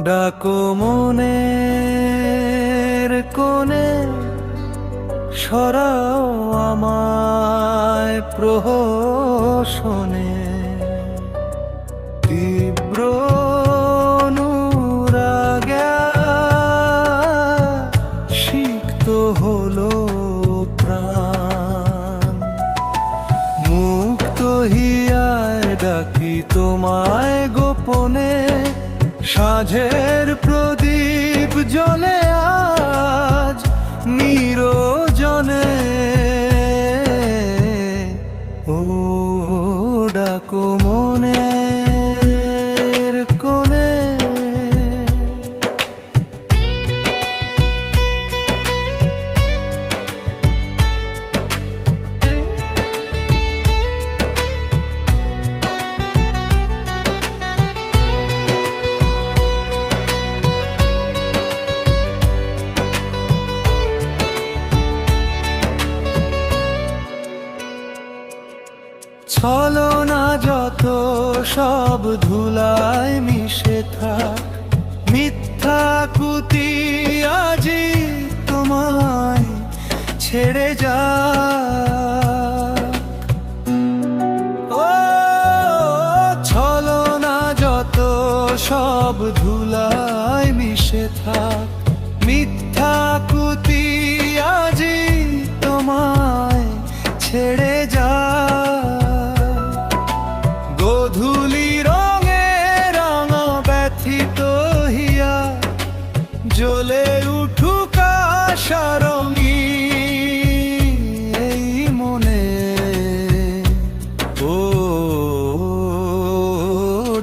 ডাকো মনের কোণে, সরাও আমায় প্রহসনে। তীব্র অনুরাগে সিক্ত হলো প্রাণ, মুক্ত হিয়ায় ডাকি তোমায় গোপনে। সাঁঝের প্রদীপ জ্বলে আজ নিরজনে। ও ডাকো মনের কোণে। ছলনা যত সব ধুলায় মিশে থাক, মিথ্যা কুতি আজি তোমায় ছেড়ে যা। ও ছলনা যত সব ধুলায় মিশে থাক, মিথ্যা কুতি আজি তোমায় ছেড়ে যা। গোধূলি রঙে রাঙা ব্যথিত হিয়া জ্বলে উঠুক আশা রঙি এই মনে। ও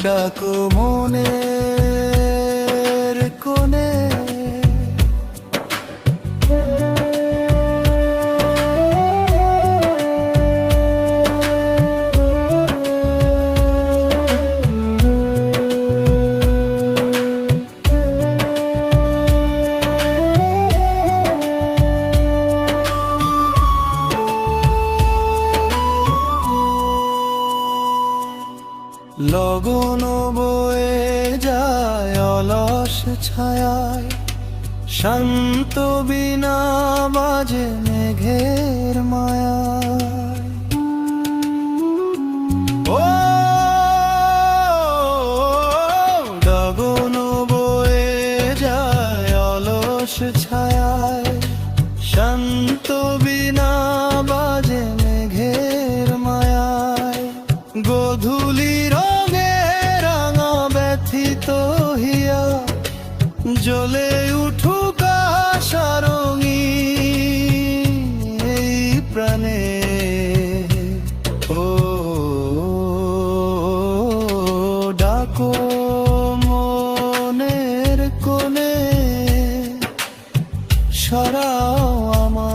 ডাকো মনের কোণে। লগন বয়ে যায় অলস ছায়ায়, শান্ত বিনা বাজে মেঘের মায়ায়। ও লগন বয়ে যায় অলস ছায়ায়, শান্ত বিনা বাজে মেঘের মায়ায়। গোধূলি রঙে রাঙা ব্যথিত হিয়া জ্বলে উঠুক আশা রঙি এই প্রাণে। ও ডাকো মনের কোণে, সরাও আমার